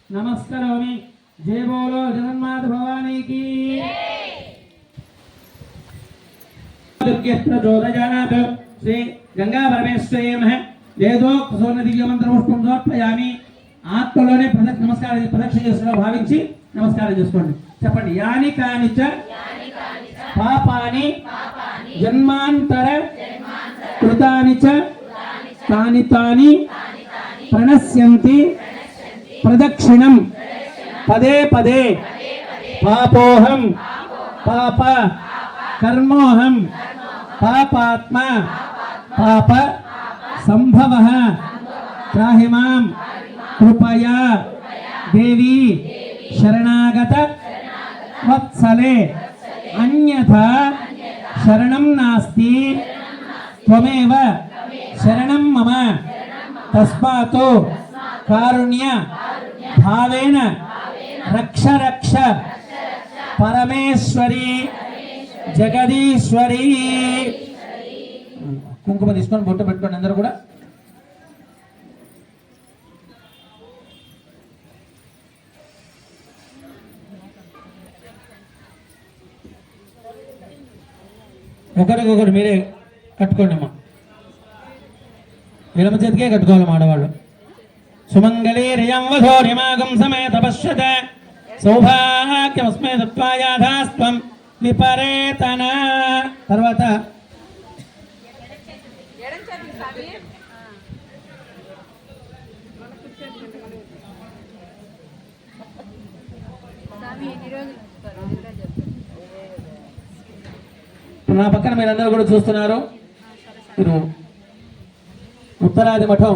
नमस्करोमि। जय बोलो जगन्माता भवानी की। प्रचोदयात् श्री गंगा परमेश्वरी नमः। वेदोक्त सुवर्ण दिव्य मंत्र पुष्पं समर्पयामि। ఆత్మలోనే ప్రదక్షిణ చేస్తున్నా భావించి నమస్కారం చేసుకోండి. చెప్పండి. యాని కాని చ పాపాని జన్మాంతర కృతాని చ తాని తాని ప్రణశ్యంతి ప్రదక్షిణం పదే పదే పాపోహం పాప కర్మోహం పాపాత్మ పాప సంభవః త్రాహిమాం कृपया देवी शरणागत वत्सले अन्यथा शरणं नास्ति त्वमेव शरणं मम तस्मात् कारुण्य भावेन रक्ष रक्ष परमेश्वरी जगदीश्वरी। కుంకుమ తీసుకొని బొట్టు పెట్టుకోండి అందరూ కూడా. ఒకరికొకరు మీరే కట్టుకోండి అమ్మా. ఎడమ చేతికే కట్టుకోవాలి ఆడవాళ్ళు. సుమంగళీ రియం వధోరిమాగం సమేత పశ్యత సౌభాగ్యమస్మే దత్వాయాధాస్త్వం విపరేతన. తర్వాత నా పక్కన మీరందరూ కూడా చూస్తున్నారు. మీరు ఉత్తరాది మఠం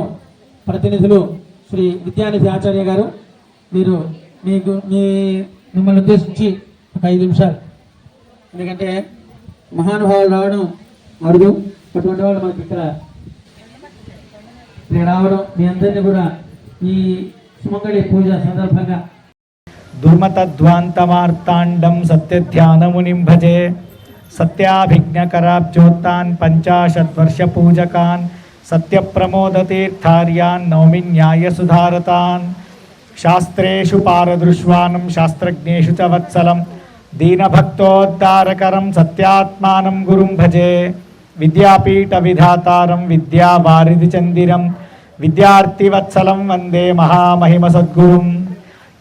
ప్రతినిధులు శ్రీ విద్యానిధి ఆచార్య గారు. మీరు మిమ్మల్ని ఉద్దేశించి ఒక 5 నిమిషాలు, ఎందుకంటే మహానుభావులు రావడం అరుదు, అటువంటి వాళ్ళు మనకి ఇక్కడ రావడం మీ అందరినీ కూడా ఈ సుమంగళి పూజ సందర్భంగా దుర్మతధ్వాంతమార్తాండం సత్యధ్యానమునిం భజే సత్యాభిజ్ఞకరాబ్జోత్తాన్ 50 వర్ష పూజకాన్ సత్యప్రమోదతీర్థార్యాన్ నౌమి న్యాయసుధారతాన్ శాస్త్రేషు పారదృశ్వానం శాస్త్రజ్ఞేషు చ వత్సలం దీనభక్తోద్ధారకరం సత్యాత్మానం గురుం భజే విద్యాపీఠ విధాతారం విద్యావారిధి చందిరం విద్యార్థివత్సలం వందే మహామహిమ సద్గురుం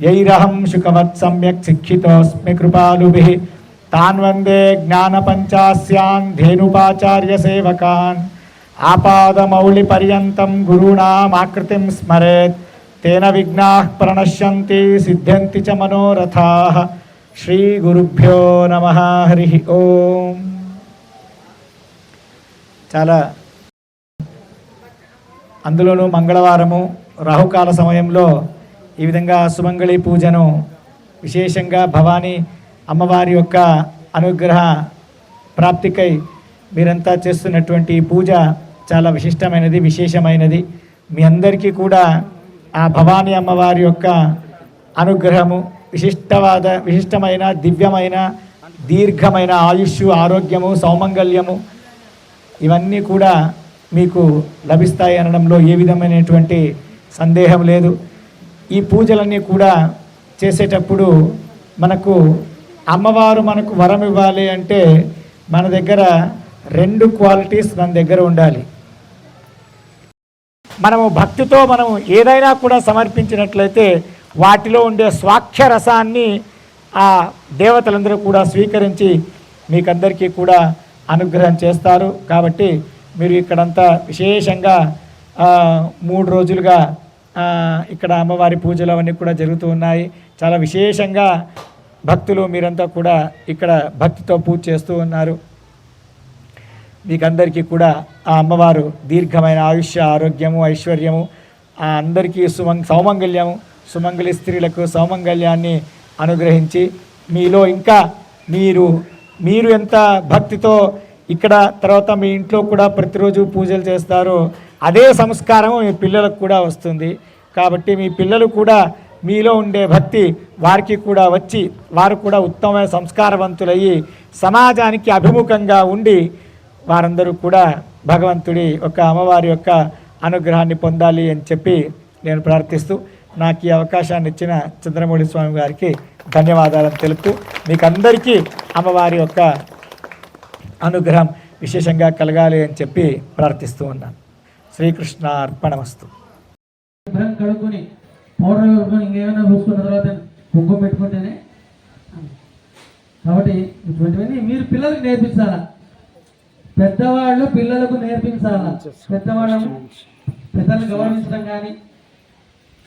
యైరహం శుకవత్ సమ్యక్ శిక్షితోస్మి కృపాలుభిః తాన్ వందే జ్ఞానపంచాస్యాన్ ధేనుపాచార్య సేవకాన్ ఆపాదమౌళి పర్యంతం గురూణామాకృతిం స్మరేత్ తేన విఘ్నాః ప్రణశ్యంతి సిద్ధ్యంతి చ మనోరథాః. శ్రీ గురుభ్యో నమః. హరి ఓం. చాలా అందులోనూ మంగళవారము రాహుకాల సమయంలో ఈ విధంగా సుమంగళి పూజను విశేషంగా భవానీ అమ్మవారి యొక్క అనుగ్రహ ప్రాప్తికై మీరంతా చేస్తున్నటువంటి పూజ చాలా విశిష్టమైనది, విశేషమైనది. మీ అందరికీ కూడా ఆ భవానీ అమ్మవారి యొక్క అనుగ్రహము విశిష్టమైన దివ్యమైన దీర్ఘమైన ఆయుష్, ఆరోగ్యము, సౌమంగళ్యము ఇవన్నీ కూడా మీకు లభిస్తాయి అనడంలో ఏ విధమైనటువంటి సందేహం లేదు. ఈ పూజలన్నీ కూడా చేసేటప్పుడు మనకు అమ్మవారు మనకు వరం ఇవ్వాలి అంటే మన దగ్గర 2 క్వాలిటీస్ మన దగ్గర ఉండాలి. మనము భక్తితో మనం ఏదైనా కూడా సమర్పించినట్లయితే వాటిలో ఉండే స్వాఖ్య రసాన్ని ఆ దేవతలందరూ కూడా స్వీకరించి మీకందరికీ కూడా అనుగ్రహం చేస్తారు. కాబట్టి మీరు ఇక్కడంతా విశేషంగా 3 రోజులుగా ఇక్కడ అమ్మవారి పూజలు అవన్నీ కూడా జరుగుతూ ఉన్నాయి. చాలా విశేషంగా భక్తులు మీరంతా కూడా ఇక్కడ భక్తితో పూజ చేస్తూ ఉన్నారు. మీకందరికీ కూడా ఆ అమ్మవారు దీర్ఘమైన ఆయుష్య, ఆరోగ్యము, ఐశ్వర్యము, అందరికీ సౌమంగళ్యము, సుమంగళి స్త్రీలకు సౌమంగళ్యాన్ని అనుగ్రహించి మీలో ఇంకా మీరు ఎంత భక్తితో ఇక్కడ తర్వాత మీ ఇంట్లో కూడా ప్రతిరోజు పూజలు చేస్తారో అదే సంస్కారం మీ పిల్లలకు కూడా వస్తుంది. కాబట్టి మీ పిల్లలు కూడా మీలో ఉండే భక్తి వారికి కూడా వచ్చి వారు కూడా ఉత్తమమైన సంస్కారవంతులయ్యి సమాజానికి అభిముఖంగా ఉండి వారందరూ కూడా భగవంతుడి యొక్క అమ్మవారి యొక్క అనుగ్రహాన్ని పొందాలి అని చెప్పి నేను ప్రార్థిస్తూ నాకు ఈ అవకాశాన్ని ఇచ్చిన చంద్రమౌళి స్వామి గారికి ధన్యవాదాలను తెలుపుతూ మీకు అందరికీ అమ్మవారి యొక్క అనుగ్రహం విశేషంగా కలగాలి అని చెప్పి ప్రార్థిస్తూ ఉన్నాను. శ్రీకృష్ణ అర్పణమస్తు. శుభ్రం కడుక్కొని పౌడర్ కడుక్కొని ఇంకేమైనా పూసుకున్న తర్వాత కుంకుమ పెట్టుకుంటేనే. కాబట్టి ఇటువంటివన్నీ మీరు పిల్లలకు నేర్పించాలా, పెద్దవాళ్ళు పిల్లలకు నేర్పించాలా. పెద్దలను గౌరవించడం కానీ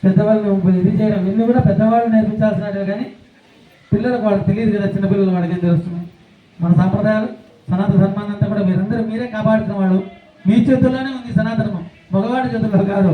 పెద్దవాళ్ళని ఇది చేయడం ఇన్ని కూడా పెద్దవాళ్ళు నేర్పించాల్సినవి. కానీ పిల్లలకు వాళ్ళకి తెలియదు కదా, చిన్నపిల్లలు వాళ్ళకి ఏం తెలుస్తుంది. మన సాంప్రదాయాలు సనాతన ధర్మాన్ని అంతా కూడా మీరే కాపాడుతున్న వాళ్ళు. మీ చేతుల్లోనే ఉంది సనాతనము, మగవాడి చేతుల్లో కాదు.